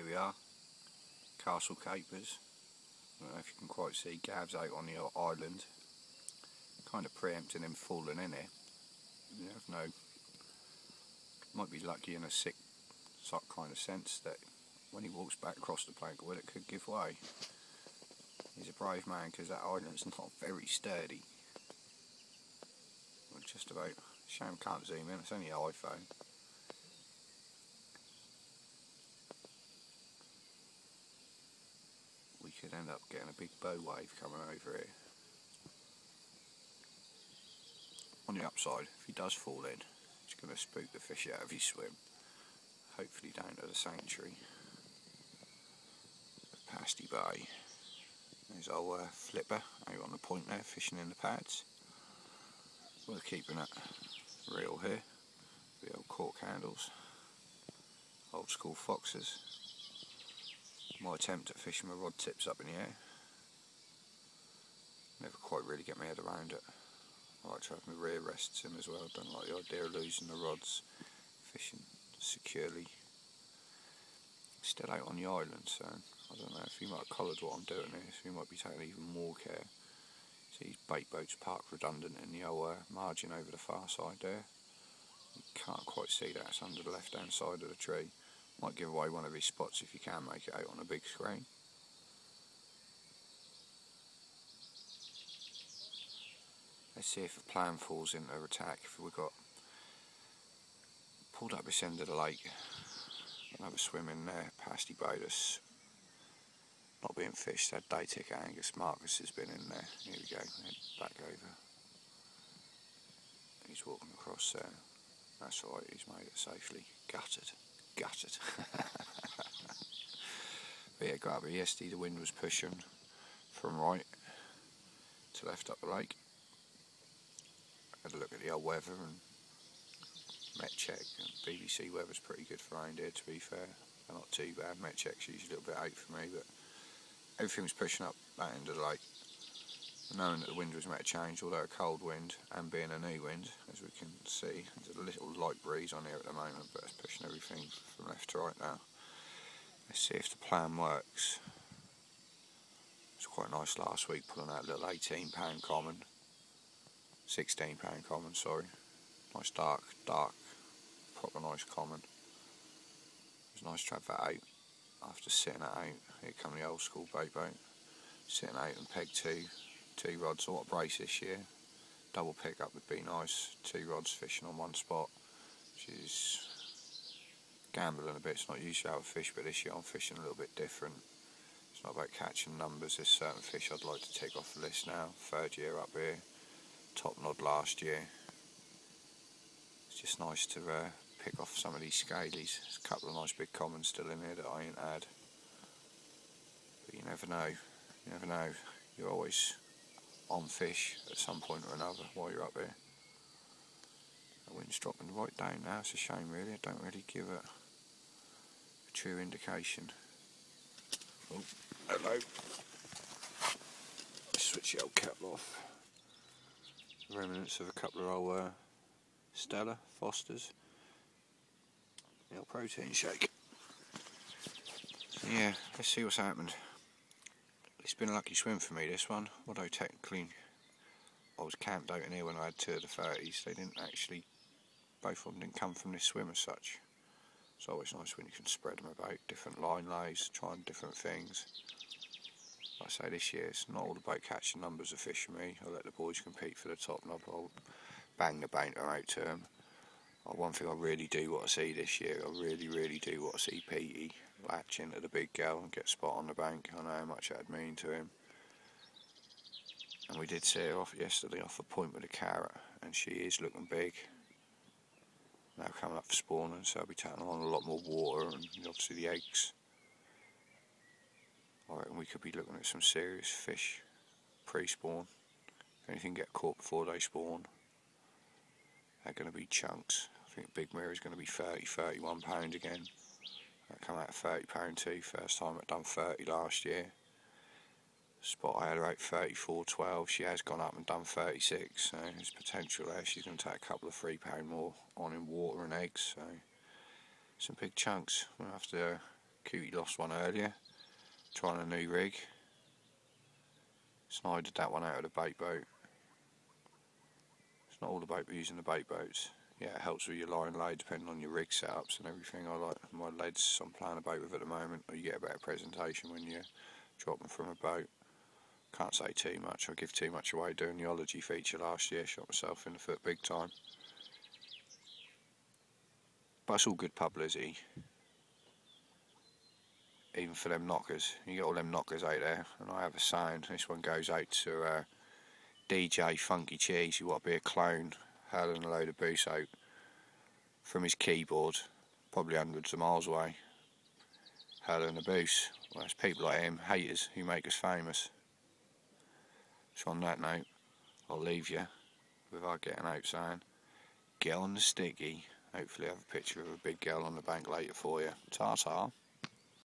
we are, Castle Capers. I don't know if you can quite see Gav's out on the island, kind of preempting him falling in here. You never know, might be lucky in a sick kind of sense that when he walks back across the plank, well, it could give way. He's a brave man because that island's not very sturdy. Well, just about, shame can't zoom in, it's only an iPhone. We could end up getting a big bow wave coming over here. On the upside, if he does fall in, it's going to spook the fish out of his swim. Hopefully down to the sanctuary. Pasty Bay. There's our flipper out on the point there, fishing in the pads. We're keeping it real here. The old cork handles. Old school foxes. My attempt at fishing with rod tips up in the air. Never quite really get my head around it. I like to have my rear rests in as well. I don't like the idea of losing the rods. Fishing securely. Still out on the island, so I don't know if he might have collared what I'm doing here, so he might be taking even more care. See his bait boat's parked redundant in the old margin over the far side there. You can't quite see that, it's under the left hand side of the tree. Might give away one of his spots if you can make it out on a big screen. Let's see if the plan falls into attack. If we've got pulled up this end of the lake, another swim in there, Pasty Bay that's not being fished. That day ticker Angus Marcus has been in there. Here we go, head back over. He's walking across there. That's alright, he's made it safely. Gutted. But yeah, got up here yesterday, the wind was pushing from right to left up the lake. Had a look at the old weather and Met check, and BBC weather's pretty good for around here, to be fair. They're not too bad. Met check's usually a little bit out for me, but everything was pushing up that end of the lake. Knowing that the wind was meant to change, although a cold wind and being a new wind, as we can see, there's a little light breeze on here at the moment, but it's pushing everything from left to right now. Let's see if the plan works. It was quite nice last week, pulling out a little £18 common, £16 common, sorry. Nice dark, proper nice common. It was nice to have that out after sitting it out. Here come the old school bait boat. Sitting out and peg two rods. I want a brace this year. Double pick up would be nice. 2 rods fishing on one spot, which is gambling a bit. It's not usually how I fish, but this year I'm fishing a little bit different. It's not about catching numbers. There's certain fish I'd like to tick off the list now. 3rd year up here. Top nod last year. It's just nice to pick off some of these scalies. There's a couple of nice big commons still in here that I ain't had. But you never know. You're always on fish at some point or another while you're up here. The wind's dropping right down now. It's a shame really. It don't really give a true indication. Oh, hello. Switch the old kettle off. Remnants of a couple of old Stella Fosters. The old protein shake. So yeah, let's see what's happened. It's been a lucky swim for me, this one, although technically I was camped out in here when I had 2 of the 30s. They didn't actually, both of them didn't come from this swim as such. It's always nice when you can spread them about, different line lays, trying different things. Like I say, this year it's not all about catching numbers of fish for me. I let the boys compete for the top knob. I'll bang the banter out to them. One thing I really do want to see this year, I really do want to see Petey latch into the big gal and get spot on the bank. I know how much that'd mean to him. And we did see her off yesterday off a point with a carrot, and she is looking big. Now coming up for spawning, so I'll be taking on a lot more water and obviously the eggs. I reckon we could be looking at some serious fish pre-spawn. If anything get caught before they spawn, they're going to be chunks. I think Big Mirror is going to be £30–31 again. That come out at £30 too. First time I'd done 30 last year. Spot I had her out 34.12. She has gone up and done 36. So there's potential there. She's going to take a couple of £3 more on in water and eggs. So some big chunks. We'll have to Cutie lost one earlier, trying a new rig. Snided that one out of the bait boat. It's not all about using the bait boats. Yeah, it helps with your line lay depending on your rig setups and everything. I like my leads I'm playing a boat with at the moment, or you get a better presentation when you drop them from a boat. Can't say too much, I give too much away doing the ology feature last year, shot myself in the foot big time. But it's all good publicity. Even for them knockers, you get all them knockers out there, and I have a sound. This one goes out to DJ Funky Cheese, who want to be a clone, hurling a load of booze out from his keyboard, probably hundreds of miles away, hurling a booze. Well, it's people like him, haters, who make us famous. So on that note, I'll leave you without getting out saying, get on the sticky. Hopefully I have a picture of a big girl on the bank later for you. Ta-ta.